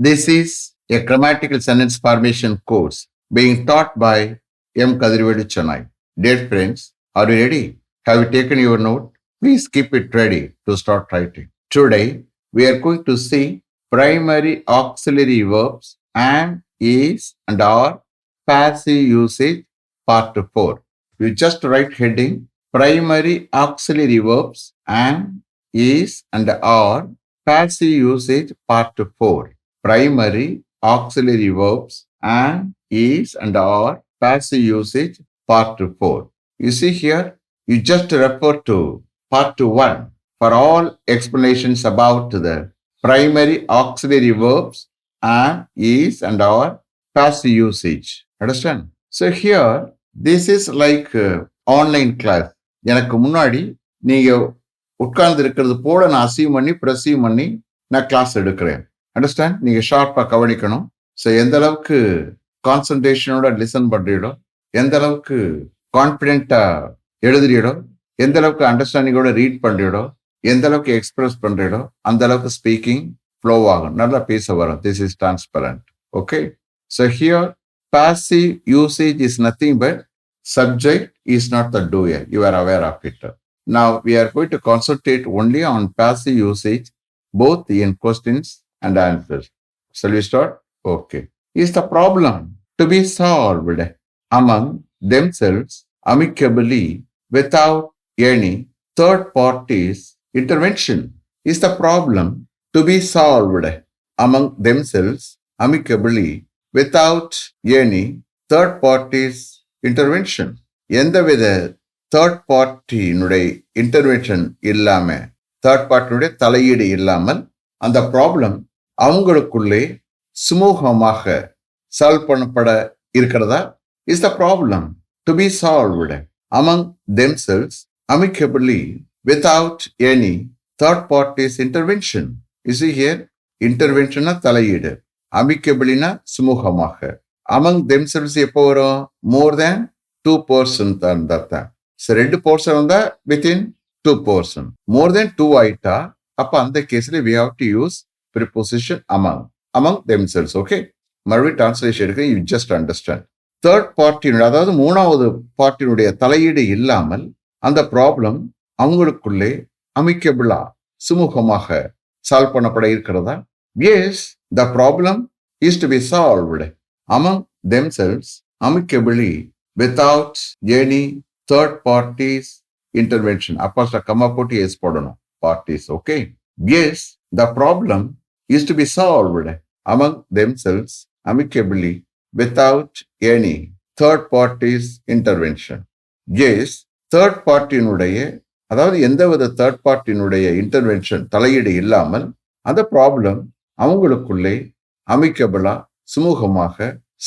This is a grammatical sentence formation course being taught by M. Kadirvedi Chennai. Dear friends, are you ready? Have you taken your note? Please keep it ready to start writing. Today, we are going to see primary auxiliary verbs and is and are passive usage part 4. You just write heading primary auxiliary verbs and is and are passive usage part 4. Primary auxiliary verbs and is and are passive usage part 4. You see here, you just refer to part 1 for all explanations about the primary auxiliary verbs and is and are passive usage. Understand? So here, this is like online class. எனக்கு முன்னாடி நீங்க உட்கார்ந்து இருக்கிறது போல நான் achieve பண்ணி ப்ரெசீவ் பண்ணி நான் கிளாஸ் எடுக்கிறேன். அண்டர்ஸ்டாண்ட்? நீங்க ஷார்ப்பா கவனிக்கணும். ஸோ எந்த அளவுக்கு கான்சன்ட்ரேஷனோட லிசன் பண்றீடோ, எந்த அளவுக்கு கான்பிடென்ட்டா எழுதுறீடோ, எந்த அளவுக்கு அண்டர்ஸ்டாண்டிங்கோட ரீட் பண்றீடோ, எந்த அளவுக்கு எக்ஸ்பிரஸ் பண்றீடோ, அந்த அளவுக்கு ஸ்பீக்கிங் ஃப்ளோ ஆகும், நல்லா பேச வரும். This is transparent. Okay. So here passive usage is nothing but subject is not the doer. You are aware of it. Now we are going to concentrate only on passive usage, both in questions and answers. Shall we start? Okay. Is the problem to be solved among themselves amicably without any third party's intervention? Is the problem to be solved among themselves amicably without any third party's intervention? எந்தவித third பார்ட்டியினுடைய intervention இல்லாம, third பார்ட்டினுடைய தலையீடு இல்லாமல் அந்த problem அவங்களுக்குள்ளே சுமூகமாக solve பண்ணப்பட இருக்கிறதா? Is the problem to be solved among themselves amicably without any third party's intervention. You see here, intervention தலையீடு, amicably சுமூகமாக. among themselves எப்போ வரும்? more than 2 person தான். ஸோ 2 person வந்தா within 2 person. more than 2 ஆயிட்டா அப்ப அந்த கேஸ்ல we have to use preposition among themselves. Okay. மறுபடியும் டிரான்ஸ்லேஷன் இருக்கு, you just understand. தேர்ட் பார்ட்டியினுடைய, அதாவது மூணாவது பார்ட்டியினுடைய தலையீடு இல்லாமல் அந்த ப்ராப்ளம் அவங்களுக்குள்ளே அமிக்கபிளா சுமூகமாக சால்வ் பண்ணப்பட இருக்கிறதா? Yes, the problem is to be solved among themselves amicably without any third party's intervention. அப்போ கம்மா போட்டு எஸ் போடணும், parties. Okay. Yes, the problem is to be solved among themselves amicably without any third party's intervention. Yes, third பார்ட்டியினுடைய, அதாவது எந்தவித third பார்ட்டியினுடைய intervention தலையீடு இல்லாமல் அந்த ப்ராப்ளம் அவங்களுக்குள்ளே அமிக்கபிளா சுமூகமாக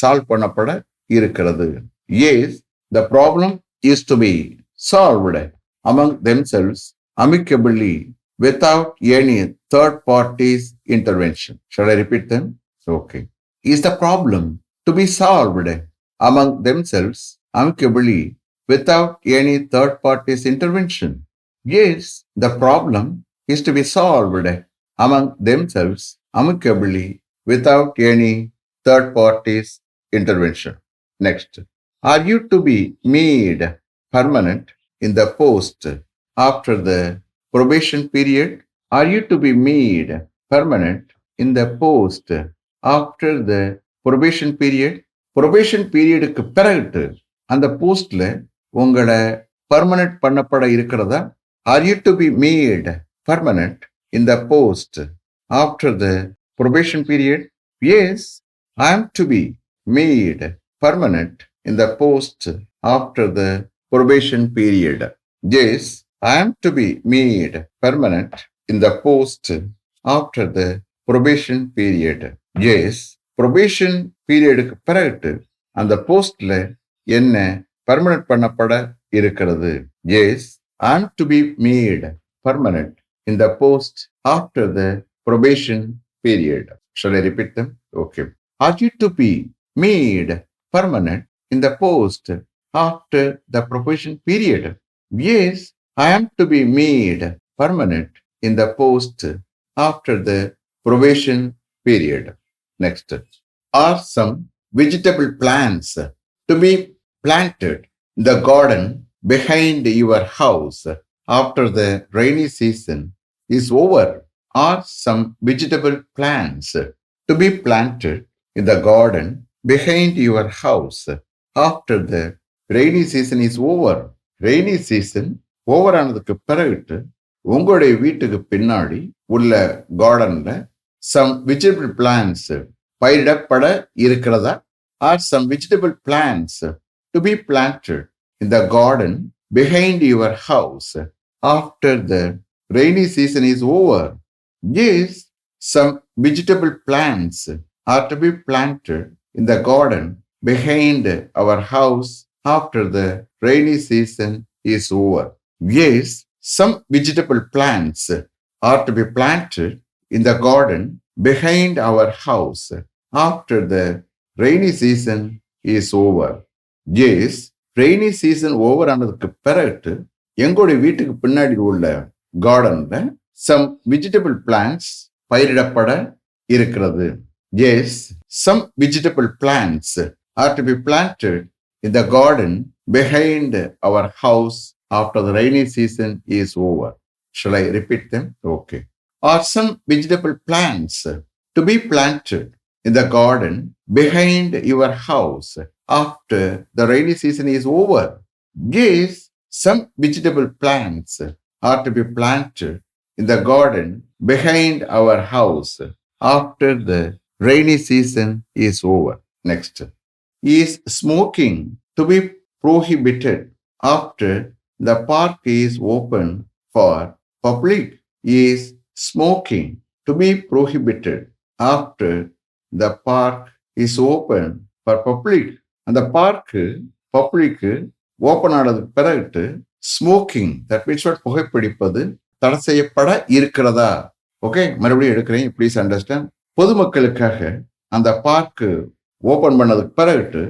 சால்வ் பண்ணப்பட இருக்கிறது. Yes, the problem is to be solved among themselves amicably without any third party's intervention. Shall I repeat them? Okay. Is the problem to be solved among themselves amicably without any third party's intervention? Yes, the problem is to be solved among themselves amicably without any third party's intervention. Next, are you to be made permanent in the post after the probation period? Are you to be made permanent in the post after the probation period? probation periodக்கு பிறகு அந்த போஸ்ட்ல உங்களை permanent பண்ணப்பட இருக்கிறதா? Are you to be made permanent in the post after the probation period? Yes, I am to be made permanent in the post after the probation period. Yes, I am to be made permanent in the post after the probation period. Yes, probation பீரியடுக்கு பிறகு அந்த போஸ்ட்ல என்ன permanent பண்ணப்பட இருக்கிறது? Yes, I am to be made permanent in the post after the probation period. Shall I repeat them? Okay. Are you to be made permanent in the post after the probation period? Yes, I am to be made permanent in the post after the probation period. Next, are some vegetable plants to be planted in the garden behind your house after the rainy season is over? Are some vegetable plants to be planted in the garden behind your house after the rainy season is over? Rainy season over ஆனதுக்கு பிறகு உங்களுடைய வீட்டுக்கு பின்னாடி உள்ள கார்டன்ல some vegetable plants பயிரிடப்பட இருக்கிறதா? Are some vegetable plants to be planted in the garden behind your house after the rainy season is over? Yes, some vegetable plants are to be planted in the garden behind our house after the rainy season is over. Yes, some vegetable plants are to be planted in the garden behind our house after the rainy season is over. Yes, rainy season over ஆனதுக்கு பிறகு எங்களுடைய வீட்டுக்கு பின்னாடி உள்ள கார்டன்ல some vegetable plants பயிரிடப்பட இருக்கிறது. Yes, some vegetable plants are to be planted in the garden behind our house after the rainy season is over. Shall I repeat them? Okay. Are some vegetable plants to be planted in the garden behind your house after the rainy season is over? Yes, some vegetable plants are to be planted in the garden behind our house after the rainy season is over. Next, is smoking to be prohibited after the park is open for public? Is smoking to be prohibited after the park is open for public? அந்த park பப்ளிக்கு open ஆனதுக்கு பிறகு smoking, that means புகைப்பிடிப்பது தடை செய்யப்பட இருக்கிறதா? Okay, மறுபடியும் எடுக்கிறேன், please understand. பொதுமக்களுக்காக அந்த பார்க்கு ஓபன் பண்ணதுக்கு பிறகு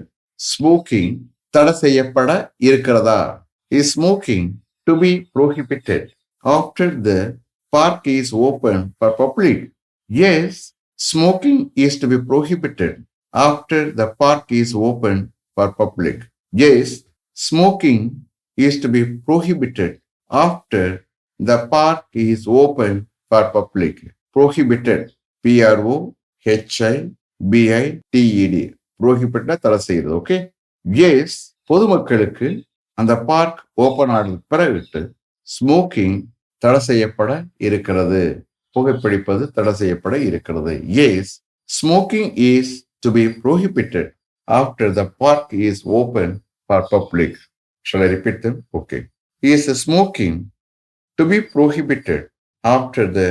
ஸ்மோக்கிங் தடை செய்யப்பட இருக்கிறதா? Is smoking to be prohibited after the park is open for public? Yes, smoking is to be prohibited after the park is open for public. Yes, smoking is to be prohibited after the park is open for public. Prohibited, P-R-O-H-I-B-I-T-E-D. Prohibited தடை செய்யுது. Okay, S, பொதுமக்களுக்கு அந்த park open ஆனதுக்கு பிறகு smoking தடை செய்யப்பட இருக்கிறது, புகைப்பிடிப்பது தடை செய்யப்பட இருக்கிறது. Yes, smoking is to be prohibited after the park is open for public. Shall I repeat them? Okay. Is smoking to be prohibited after the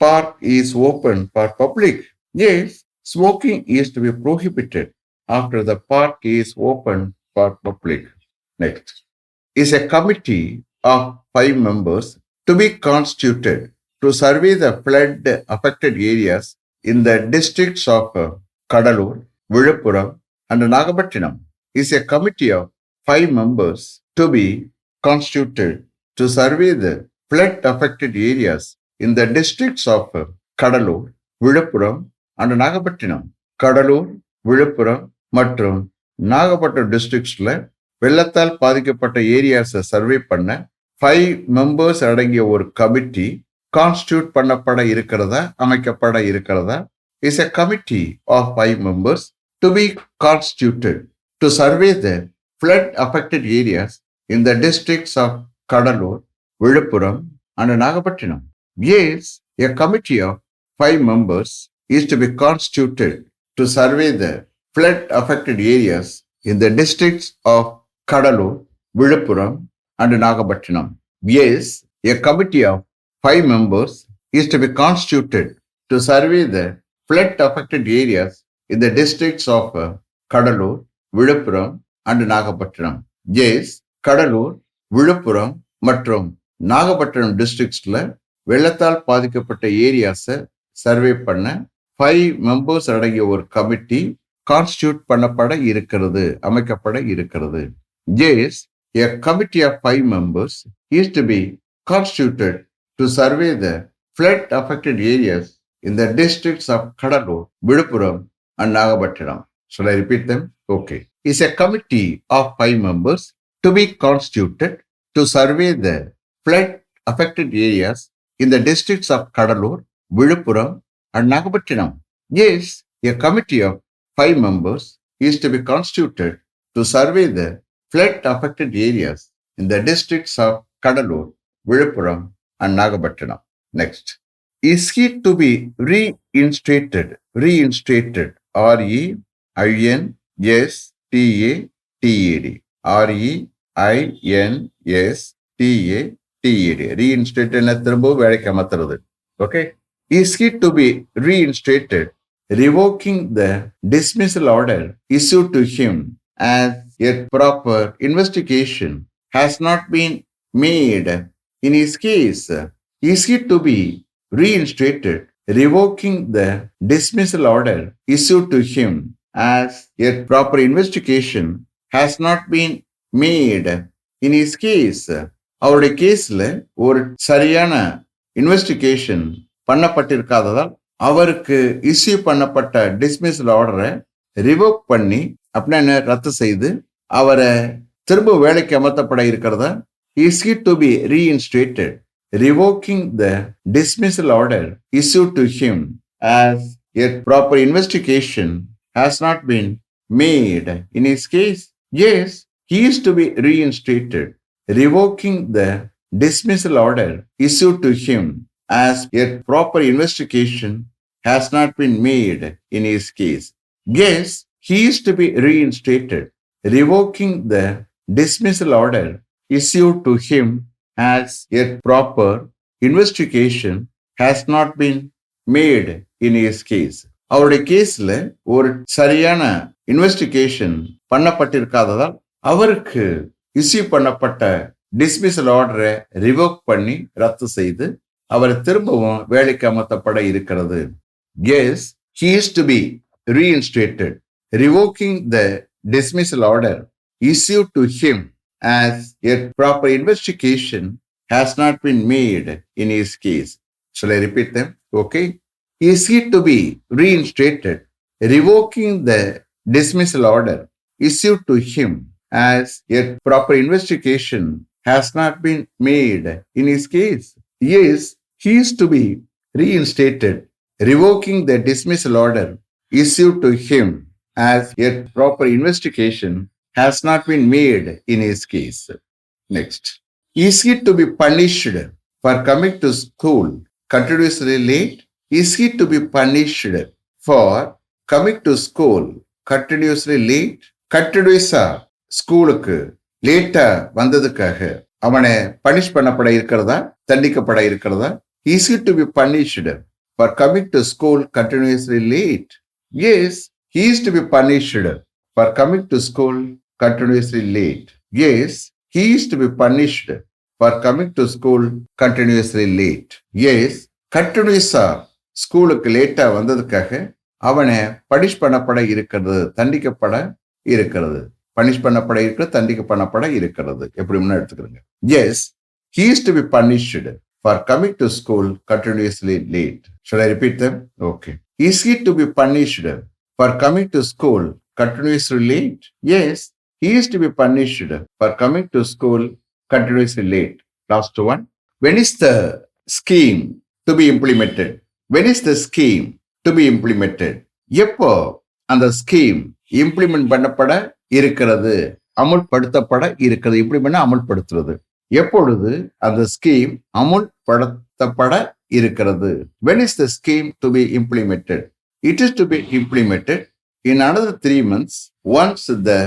park is open for public? Yes, smoking is to be prohibited after the park is open for public. Next, is a committee of 5 members to be constituted to survey the flood affected areas in the districts of Kadalur, Viluppuram and Nagapattinam? Is a committee of 5 members to be constituted to survey the flood affected areas in the districts of Kadalur, Viluppuram and Nagapattinam. Cuddalore, Viluppuram மற்றும் நாகப்பட்டினம் டிஸ்ட்ரிக்ட்ஸ்ல வெள்ளத்தால் பாதிக்கப்பட்ட ஏரியாஸை survey பண்ண 5 members அடங்கிய ஒரு committee constitute பண்ணப்பட இருக்கிறதா, அமைக்கப்பட இருக்கிறதா? Is a committee of 5 members to be constituted to survey the flood affected areas in the districts of Cuddalore, Viluppuram and Nagapattinam. Yes, a committee of 5 members is to be constituted to survey the flood affected areas in the districts of Kadalur, Viluppuram and Nagapattinam. Yes, a committee of 5 members is to be constituted to survey the flood affected areas in the districts of Kadalur, Viluppuram and Nagapattinam. Yes, Kadalur, Viluppuram மற்றும் நாகப்பட்டினம் டிஸ்ட்ரிக்ட்ஸ்ல வெள்ளத்தால் பாதிக்கப்பட்ட ஏரியாஸை survey பண்ண 5 members அடங்கிய ஒரு committee constitute பண்ணப்பட இருக்கிறது, அமைக்கப்பட இருக்கிறது. Yes, a committee of 5 members is to be constituted to survey the flood affected areas in the districts of Kadalur, Viluppuram and Nagapattinam. Shall I repeat them? Okay. Is a committee of 5 members to be constituted to survey the flood affected areas in the districts of Kadalur, Viluppuram and Nagapattinam. Yes, a committee of 5 members is to be constituted to survey the flood affected areas in the districts of Kadalur, Viluppuram and Nagapattinam. Next. Is he to be reinstated? Reinstated. R-E-I-N-S-T-A-T-E-D. R-E-I-N-S-T-A-T-E-D. Reinstated na திரும்ப வேலைக்கு அமர்த்துறது. Okay. Is he to be reinstated, revoking the dismissal order issued to him as a proper investigation has not been made in his case? Is he to be reinstated, revoking the dismissal order issued to him as a proper investigation has not been made in his case? அவருடைய கேஸ்ல ஒரு சரியான investigation பண்ணப்பட்டிருக்காததால் அவருக்கு issue பண்ணப்பட்ட dismissal ஆர்டரை revoke பண்ணி அப்படின்னு ரத்து செய்து அவரை திரும்ப வேலைக்கு அமர்த்தப்பட இருக்கிறதா? Is he to be reinstated, revoking the dismissal order issued to him as a proper investigation has not been made in his case? Yes, he is to be reinstated, revoking the dismissal order issued to him as a proper investigation has not been made in his case. Yes, he is to be reinstated, revoking the dismissal order issued to him as a proper investigation has not been made in his case. அவருடைய கேஸ்ல ஒரு சரியான investigation பண்ணப்பட்டிருக்காததால் அவருக்கு issue பண்ணப்பட்ட dismissal ஆர்டரை revoke பண்ணி ரத்து செய்து அவர் திரும்பவும் வேலைக்கு அமர்த்தப்பட இருக்கிறது. Yes, he is to be reinstated, revoking the dismissal order issued to him as a proper investigation has not been made in his case. Shall I repeat them? Okay. Is he to be reinstated, revoking the dismissal order issued to him as a proper investigation has not been made in his case? Yes, he is to be reinstated, revoking the dismissal order issued to him as a proper investigation has not been made in his case. Next. Is he to be punished for coming to school continuously late? Is he to be punished for coming to school continuously late? கண்டினியூஸா ஸ்கூலுக்கு லேட்டா வந்ததுக்காக அவனை punish பண்ணப்பட இருக்கிறதா, தண்டிக்கப்பட இருக்கிறதா? Is he to be punished for coming to school continuously late? Yes, he is to be punished for coming to school continuously late. Yes, he is to be punished for coming to school continuously late. Yes, கண்டினியூஸா ஸ்கூலுக்கு லேட்டா வந்ததுக்காக அவனை punish பண்ணப்பட இருக்கிறது, தண்டிக்கப்பட இருக்கிறது. Punish பண்ணப்பட இருக்கிறது, தண்டிக்கப்பட இருக்கிறது. எப்படி முன்னாடி எடுத்துக்கிறீங்க? Yes, he is to be punished for coming to school continuously late. Shall I repeat them? Okay. Is he to be punished for coming to school continuously late? Yes, he is to be punished for coming to school continuously late. Last one. When is the scheme to be implemented? When is the scheme to be implemented? எப்போ அந்த scheme implement பண்ணப்பட இருக்கிறது, அமுல்படுத்தப்பட இருக்கிறது? Implement அமுல்படுத்துறது. எப்பொழுது அந்த scheme அமுல்படுத்தப்பட இருக்கிறது? When is the scheme to be implemented? It is to be implemented in another 3 months once the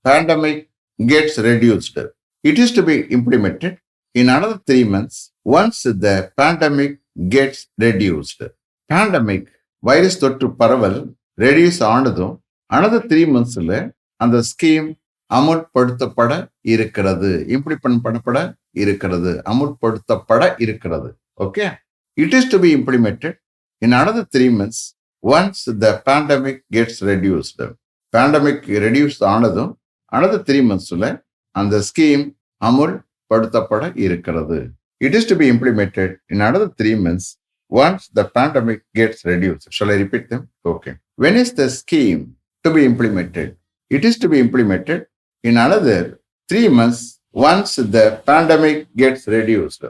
pandemic gets reduced. It is to be implemented in another 3 months once the pandemic gets reduced. Pandemic virus தொற்று பரவல் reduce ஆனதும் another 3 monthsல அந்த scheme அமுல்படுத்தப்பட இருக்கிறது, implement பண்ணப்பட இருக்கிறது, அமுல்படுத்தப்பட இருக்கிறது. Okay. It is to be implemented in another 3 months once the pandemic gets reduced. Pandemic reduce ஆனதும் another 3 monthsல அந்த scheme அமுல்படுத்தப்பட இருக்கிறது. It is to be implemented in another 3 months once the pandemic gets reduced. Shall I repeat them? Okay. When is the scheme to be implemented? It is to be implemented in another 3 months once the pandemic gets reduced.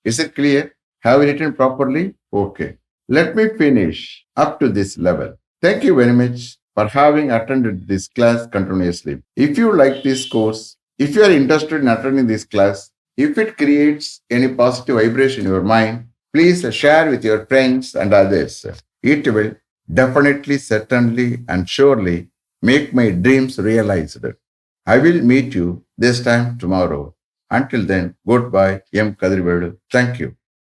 Is it clear? Have you written properly? Okay. Let me finish up to this level. Thank you very much for having attended this class continuously. If you like this course, if you are interested in attending this class, if it creates any positive vibration in your mind, please share with your friends and others. It will definitely, certainly, and surely make my dreams realized. I will meet you this time tomorrow. Until then, goodbye, M. Kadrivedu. Thank you.